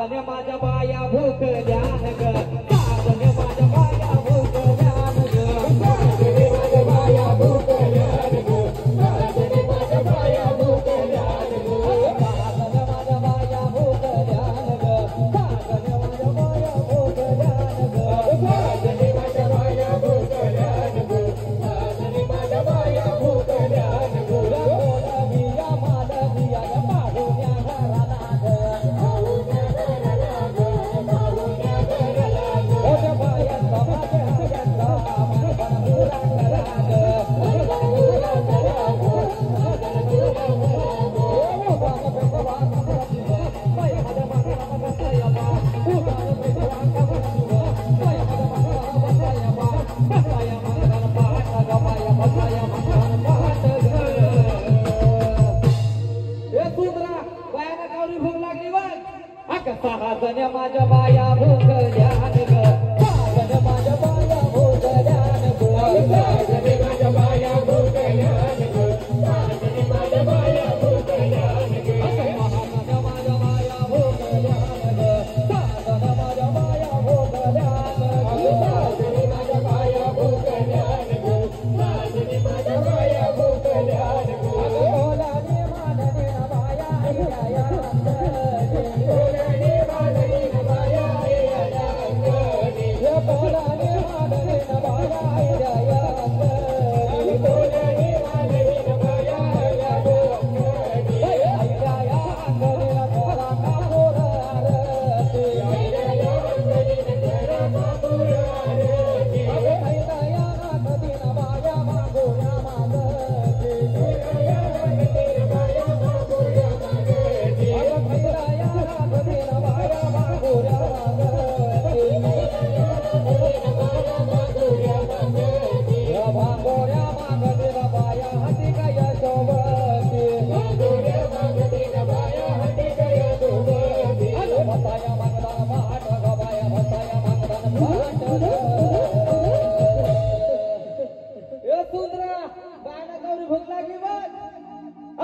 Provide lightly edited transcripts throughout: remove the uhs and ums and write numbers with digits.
साधने माझ्या बाया भूकल्या ग साधने माझ्या बाया भूकल्या ग साधने माझ्या बाया भूकल्या ग साधने माझ्या बाया भूकल्या ग साधने माझ्या बाया भूकल्या ग साधने माझ्या बाया भूकल्या ग साधने माझ्या बाया भूकल्या ग साधने माझ्या बाया भूकल्या ग बिया माझ्या बिया पाहुण्या घराला साधने माझ्या बाया भोगल्या ग साधने माझ्या बाया भोगल्या ग साधने माझ्या बाया भोगल्या ग साधने माझ्या बाया भोगल्या ग साधने माझ्या बाया भोगल्या ग साधने माझ्या बाया भोगल्या ग साधने माझ्या बाया भोगल्या ग साधने माझ्या बाया भोगल्या ग बोलाने मानने बाया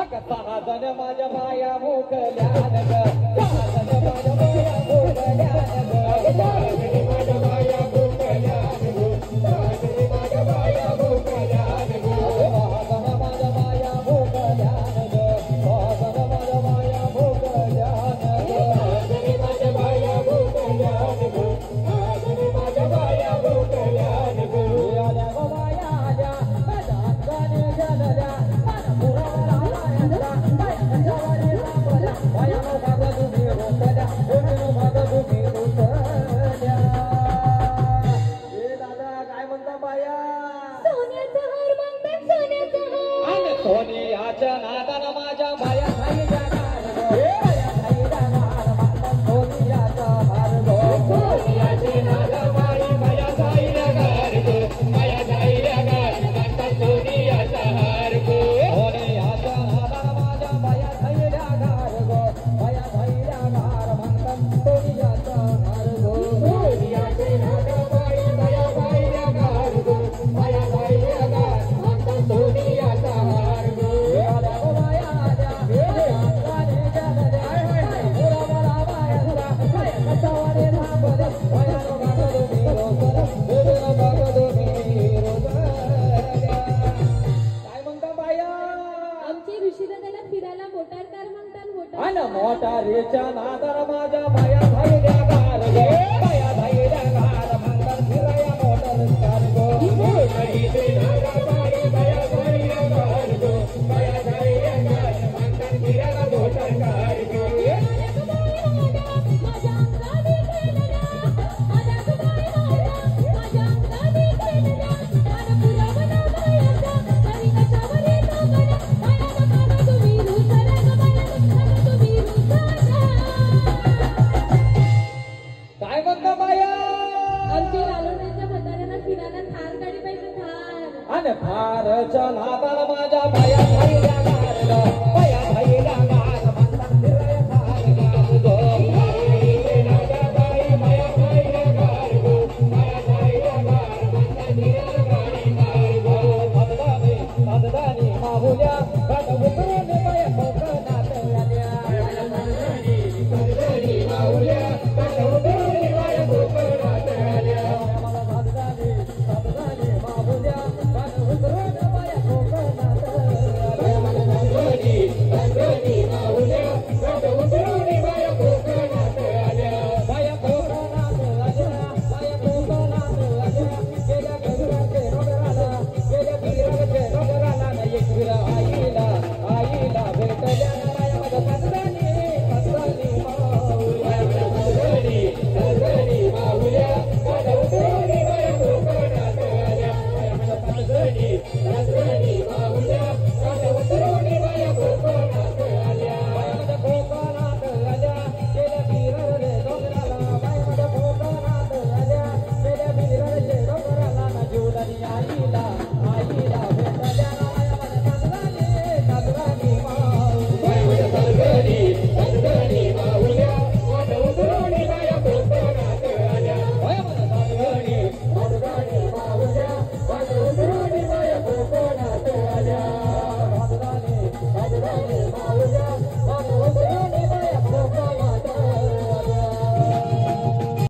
आया साधने माझ्या बाया भोगल्या ग साधने माझ्या बाया भोगल्या ग साधने माझ्या बाया भोगल्या ग साधने माझ्या बाया भोगल्या ग साधने माझ्या बाया भोगल्या ग साधने माझ्या बाया भोगल्या ग साधने माझ्या बाया भोगल्या ग साधने माझ्या बाया भोगल्या ग आल्या ग बाया आल्या गाणे झाल्या सोनियाच्या नादाला माझ्या बाया खाई जाणार बाया खाई जाणार सोनियाचा मार्ग सोनियाचे नादा बाई बाया खाई जाणार बाया खाई जाणार सोनियाचा मार्ग सोनियाच्या नादाला माझ्या बाया खाई जाणार बाया खाई जाणार सोनियाचा मार्ग सोनियाचे नादा बाई बाया खाई जाणार बाया खाई जाणार सोनियाचा मार्ग मोटारीच्या नादाला माझ्या बाया धायल्या गार गे बाया धायल्या गार म्हणतात फिराया मोटर कार गो मोटारीचे नादा बाई बाया धायल्या गार गो बाया धायल्या गार म्हणतात फिराया मोटर कार गो फारच्या नादाला माझ्या बाया धायल्या गार